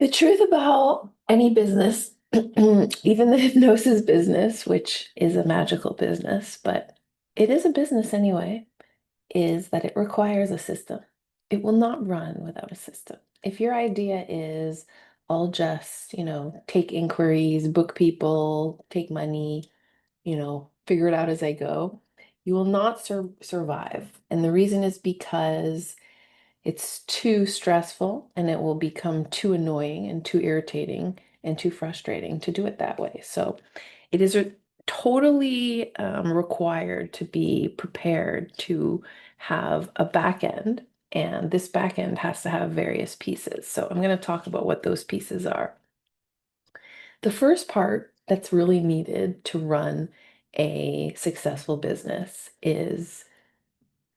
The truth about any business, even the hypnosis business, which is a magical business, but it is a business anyway, is that it requires a system. It will not run without a system. If your idea is I'll just, take inquiries, book people, take money, figure it out as I go, you will not survive. And the reason is because it's too stressful and it will become too annoying and too irritating and too frustrating to do it that way. So it is totally required to be prepared to have a back end, and this back end has to have various pieces. So I'm going to talk about what those pieces are. The first part that's really needed to run a successful business is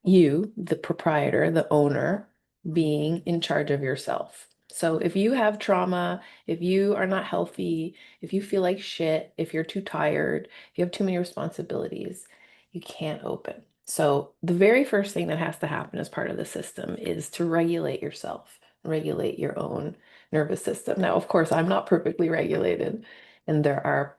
you, the proprietor, the owner, being in charge of yourself. So if you have trauma, if you are not healthy, if you feel like shit, if you're too tired, if you have too many responsibilities, you can't open. So the very first thing that has to happen as part of the system is to regulate yourself, regulate your own nervous system. Now, of course, I'm not perfectly regulated, and there are,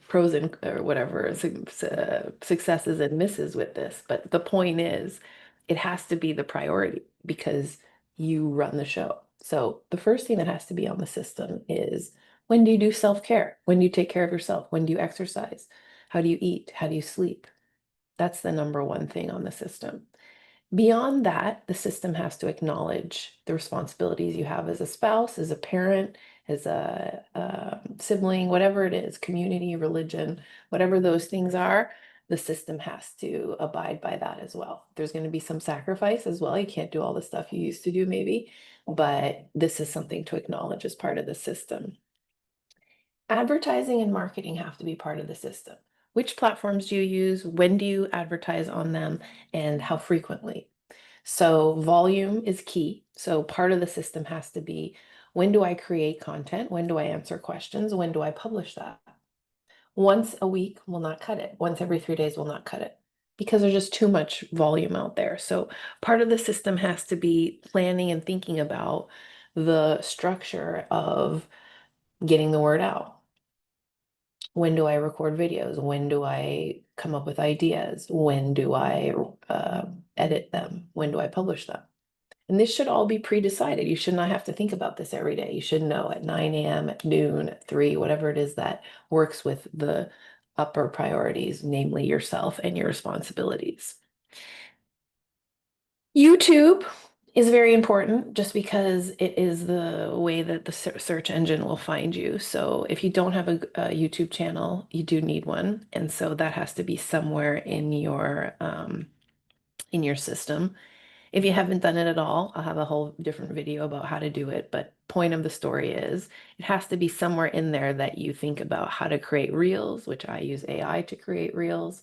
pros and or whatever successes and misses with this, but the point is it has to be the priority because you run the show. So the first thing that has to be on the system is, when do you do self-care? When do you take care of yourself? When do you exercise? How do you eat? How do you sleep? That's the number one thing on the system. Beyond that, the system has to acknowledge the responsibilities you have as a spouse, as a parent, as a sibling, whatever it is, community, religion, whatever those things are, the system has to abide by that as well. There's going to be some sacrifice as well. You can't do all the stuff you used to do, maybe, but this is something to acknowledge as part of the system. Advertising and marketing have to be part of the system. Which platforms do you use? When do you advertise on them? And how frequently? So volume is key. So part of the system has to be, when do I create content? When do I answer questions? When do I publish that? Once a week will not cut it. Once every 3 days will not cut it because there's just too much volume out there. So part of the system has to be planning and thinking about the structure of getting the word out. When do I record videos? When do I come up with ideas? When do I edit them? When do I publish them? And this should all be pre-decided. You should not have to think about this every day. You should know at 9 a.m., at noon, at 3, whatever it is that works with the upper priorities, namely yourself and your responsibilities. YouTube is very important just because it is the way that the search engine will find you. So if you don't have a YouTube channel, you do need one. And so that has to be somewhere in your system. If you haven't done it at all, I'll have a whole different video about how to do it. But point of the story is it has to be somewhere in there that you think about how to create reels, which I use AI to create reels.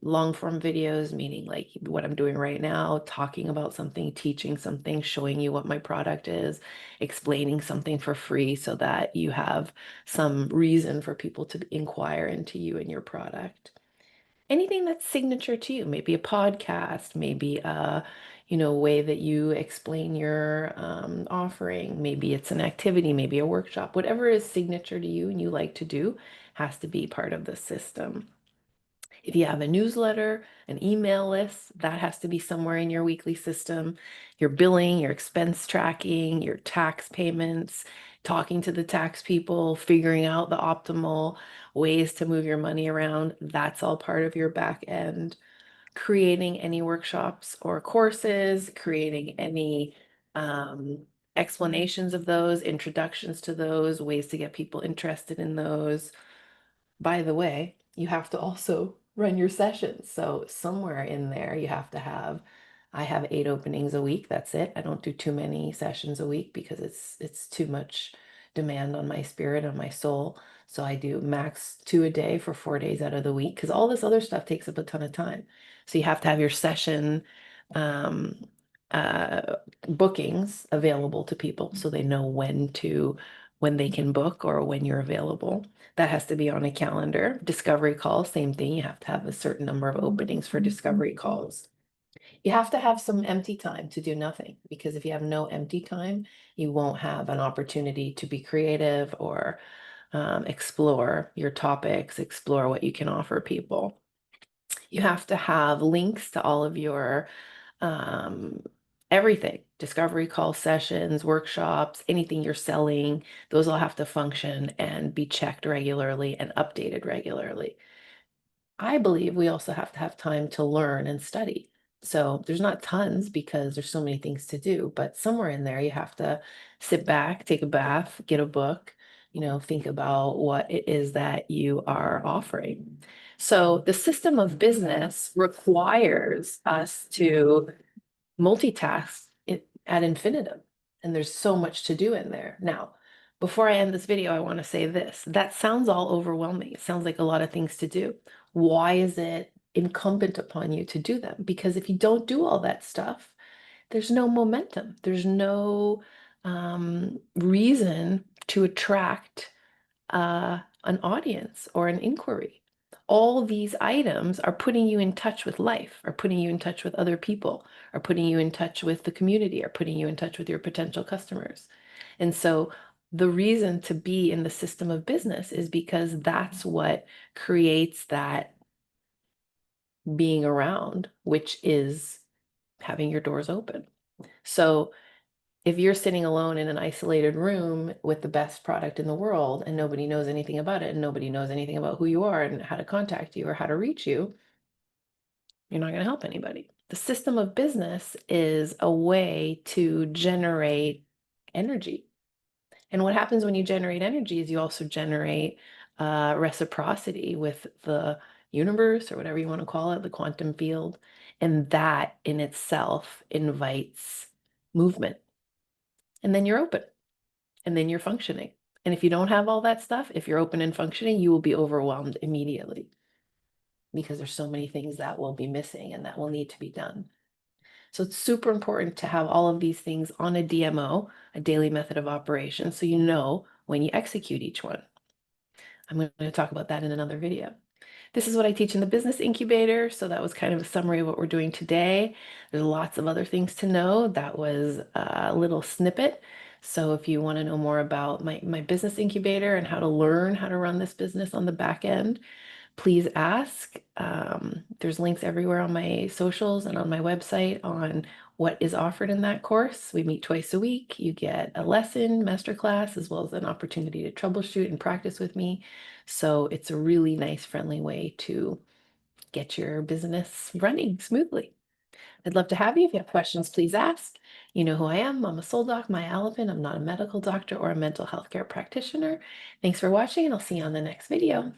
Long form videos, meaning like what I'm doing right now, talking about something, teaching something, showing you what my product is, explaining something for free so that you have some reason for people to inquire into you and your product. Anything that's signature to you, maybe a podcast, maybe a, way that you explain your offering, maybe it's an activity, maybe a workshop, whatever is signature to you and you like to do has to be part of the system. If you have a newsletter, an email list, that has to be somewhere in your weekly system. Your billing, your expense tracking, your tax payments, talking to the tax people, figuring out the optimal ways to move your money around, that's all part of your back end. Creating any workshops or courses, creating any explanations of those, introductions to those, ways to get people interested in those. By the way, you have to also run your sessions. So somewhere in there, you have to have, I have 8 openings a week. That's it. I don't do too many sessions a week because it's too much demand on my spirit, on my soul. So I do max 2 a day for 4 days out of the week because all this other stuff takes up a ton of time. So you have to have your session um, uh, bookings available to people so they know when they can book or when you're available. That has to be on a calendar. Discovery calls, same thing. You have to have a certain number of openings for discovery calls. You have to have some empty time to do nothing, because if you have no empty time, you won't have an opportunity to be creative or explore your topics, explore what you can offer people. You have to have links to all of your um, everything, discovery call sessions, workshops, anything you're selling. Those all have to function and be checked regularly and updated regularly. I believe we also have to have time to learn and study. So there's not tons because there's so many things to do, but somewhere in there you have to sit back, take a bath, get a book, think about what it is that you are offering. So the system of business requires us to multitask it ad infinitum. And there's so much to do in there. Now, before I end this video, I want to say this. That sounds all overwhelming. It sounds like a lot of things to do. Why is it incumbent upon you to do them? Because if you don't do all that stuff, there's no momentum. There's no reason to attract an audience or an inquiry. All these items are putting you in touch with life, are putting you in touch with other people, are putting you in touch with the community, are putting you in touch with your potential customers. And so the reason to be in the system of business is because that's what creates that being around, which is having your doors open. So if you're sitting alone in an isolated room with the best product in the world and nobody knows anything about it and nobody knows anything about who you are and how to contact you or how to reach you, you're not going to help anybody. The system of business is a way to generate energy. And what happens when you generate energy is you also generate reciprocity with the universe, or whatever you want to call it, the quantum field. And that in itself invites movement. And then you're open. And then you're functioning. And if you don't have all that stuff, if you're open and functioning, you will be overwhelmed immediately, because there's so many things that will be missing and that will need to be done. So it's super important to have all of these things on a DMO, a daily method of operation, so you know when you execute each one. I'm going to talk about that in another video. This is what I teach in the business incubator. So that was kind of a summary of what we're doing today. There's lots of other things to know. That was a little snippet. So if you want to know more about my business incubator and how to learn how to run this business on the back end, please ask. There's links everywhere on my socials and on my website on what is offered in that course. We meet twice a week. You get a lesson, masterclass, as well as an opportunity to troubleshoot and practice with me. So it's a really nice, friendly way to get your business running smoothly. I'd love to have you. If you have questions, please ask. You know who I am. I'm a soul doc, Maya Alapin. I'm not a medical doctor or a mental health care practitioner. Thanks for watching, and I'll see you on the next video.